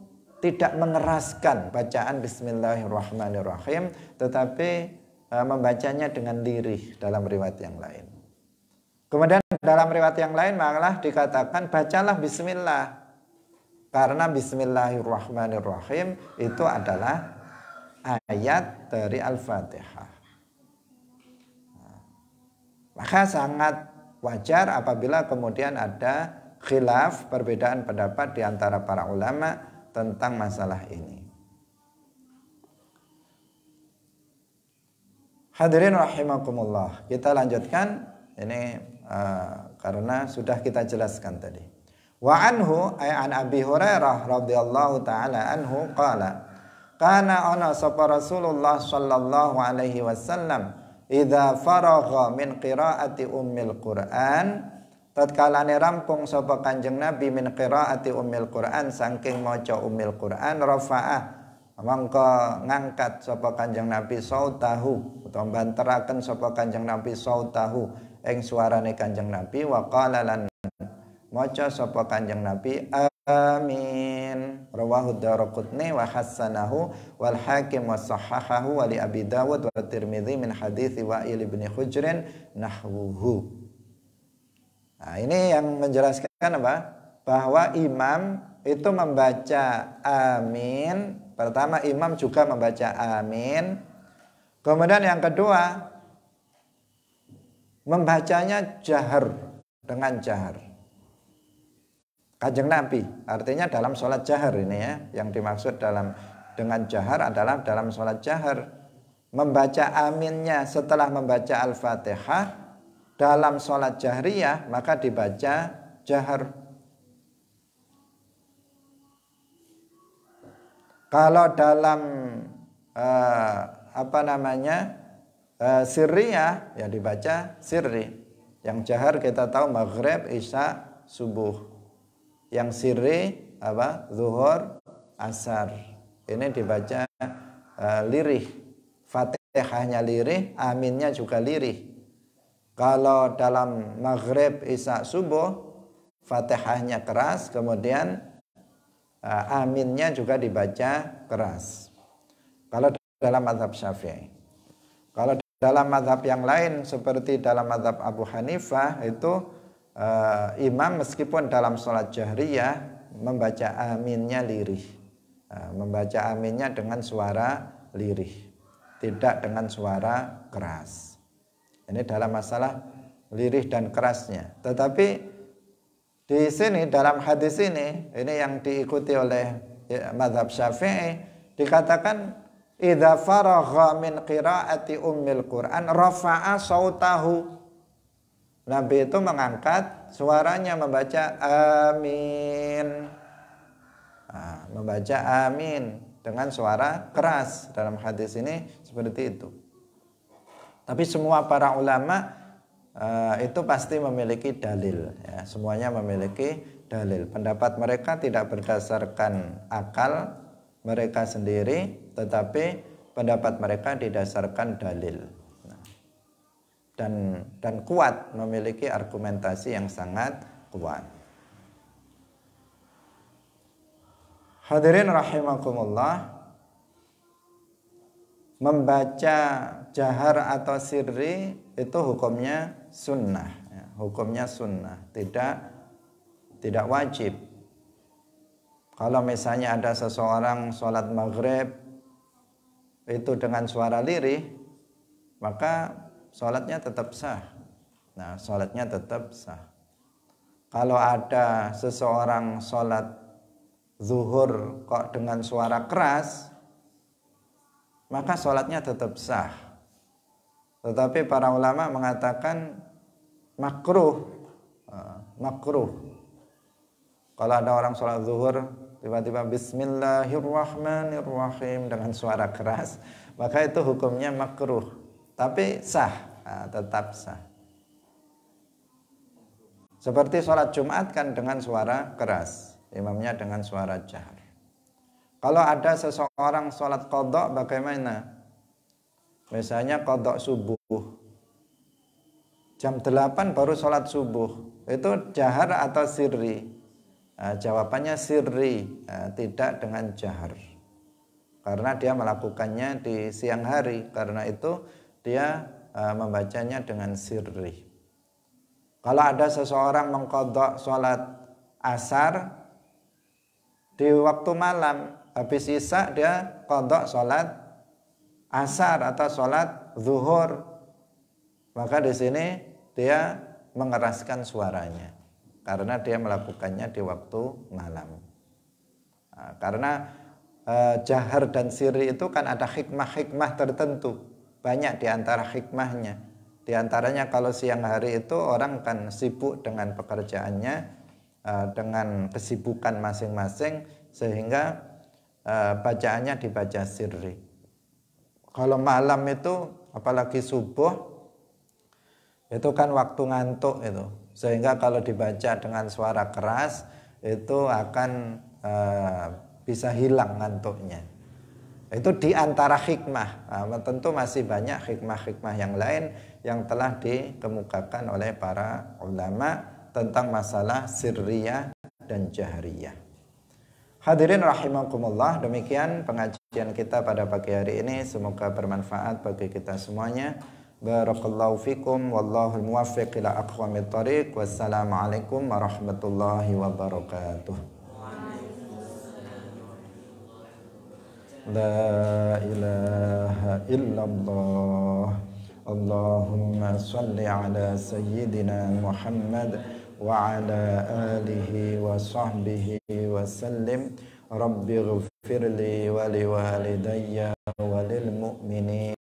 tidak mengeraskan bacaan Bismillahirrahmanirrahim, tetapi membacanya dengan lirih dalam riwayat yang lain. Kemudian dalam riwayat yang lain malah dikatakan bacalah Bismillah, karena Bismillahirrahmanirrahim itu adalah ayat dari Al-Fatihah. Maka sangat wajar apabila kemudian ada khilaf, perbedaan pendapat di antara para ulama tentang masalah ini. Hadirin rahimakumullah, kita lanjutkan ini karena sudah kita jelaskan tadi. Wa anhu ay an Abi Hurairah radhiyallahu taala anhu qala, kana ana sapa Rasulullah sallallahu alaihi wasallam idza faragha min qiraati ummil Qur'an, tatkalane rampung sapa Kanjeng Nabi min qiraati ummil Qur'an, saking maca ummil Qur'an, rafa'ah, mangka ngangkat sapa Kanjeng Nabi sautahu, utawa banteraken sapa Kanjeng Nabi sautahu ing suarane Kanjeng Nabi, wa qala lan maca sapa Kanjeng Nabi amin. Rawahu Daraqutni wa hassanahu wal Hakim wa sahahahu wa li Abi Dawud wa Tirmidzi min hadits Wa'il bin Hujr nahwuhu. Nah, ini yang menjelaskan apa? Bahwa imam itu membaca amin. Pertama, imam juga membaca amin. Kemudian yang kedua, membacanya jahar, dengan jahar. Kanjeng Nabi, artinya dalam sholat jahar ini ya. Yang dimaksud dengan jahar adalah dalam sholat jahar. Membaca aminnya setelah membaca Al-Fatihah dalam sholat jahriyah, maka dibaca jahar. Kalau dalam sirriyah ya dibaca sirri. Yang jahar kita tahu maghrib, isya, subuh. Yang sirri apa? Zuhur, asar. Ini dibaca lirih. Fatihahnya lirih, aminnya juga lirih. Kalau dalam maghrib, isya, subuh, Fatihahnya keras, kemudian aminnya juga dibaca keras. Kalau dalam mazhab Syafi'i. Kalau dalam mazhab yang lain seperti dalam mazhab Abu Hanifah itu imam meskipun dalam sholat jahriyah membaca aminnya lirih. Membaca aminnya dengan suara lirih, tidak dengan suara keras. Ini dalam masalah lirih dan kerasnya. Tetapi di sini dalam hadis ini yang diikuti oleh mazhab Syafi'i dikatakan idza faragha min qiraati ummil Quran rafa'a sautahu. Nabi itu mengangkat suaranya membaca amin. Membaca amin dengan suara keras. Dalam hadis ini seperti itu. Tapi semua para ulama itu pasti memiliki dalil ya, semuanya memiliki dalil. Pendapat mereka tidak berdasarkan akal mereka sendiri, tetapi pendapat mereka didasarkan dalil. Dan kuat, memiliki argumentasi yang sangat kuat. Hadirin rahimakumullah, membaca jahar atau sirri itu hukumnya sunnah ya, hukumnya sunnah, tidak wajib. Kalau misalnya ada seseorang sholat maghrib itu dengan suara lirih, maka sholatnya tetap sah. Nah, sholatnya tetap sah. Kalau ada seseorang sholat zuhur kok dengan suara keras, maka sholatnya tetap sah. Tetapi para ulama mengatakan makruh. Kalau ada orang sholat zuhur tiba-tiba bismillahirrahmanirrahim dengan suara keras, maka itu hukumnya makruh. Tapi sah, tetap sah. Seperti sholat Jumat kan dengan suara keras, imamnya dengan suara jahar. Kalau ada seseorang sholat qadha bagaimana? Misalnya qadha subuh, jam 8 baru sholat subuh, itu jahar atau sirri? Jawabannya sirri, tidak dengan jahar. Karena dia melakukannya di siang hari, karena itu dia membacanya dengan sirri. Kalau ada seseorang mengqadha sholat asar di waktu malam, habis isya dia qadha sholat asar atau sholat zuhur, maka di sini dia mengeraskan suaranya karena dia melakukannya di waktu malam. Karena jahar dan sirri itu kan ada hikmah-hikmah tertentu, banyak di antara hikmahnya. Di antaranya kalau siang hari itu orang kan sibuk dengan pekerjaannya, dengan kesibukan masing-masing, sehingga bacaannya dibaca sirri. Kalau malam itu apalagi subuh itu kan waktu ngantuk itu, sehingga kalau dibaca dengan suara keras itu akan bisa hilang ngantuknya. Itu di antara hikmah. Tentu masih banyak hikmah-hikmah yang lain yang telah dikemukakan oleh para ulama tentang masalah sirriyah dan jahriyah. Hadirin rahimakumullah, demikian pengajian kita pada pagi hari ini, semoga bermanfaat bagi kita semuanya. Barakallahu fikum, wallahul muwaffiq ila aqwamit thariq. Wassalamualaikum warahmatullahi wabarakatuh. La ilaha illallah. Allahumma salli ala sayyidina Muhammad wa ala alihi wa sahbihi wa sallim. Rabbi ghfirli wa liwalidayya wa lil mu'minin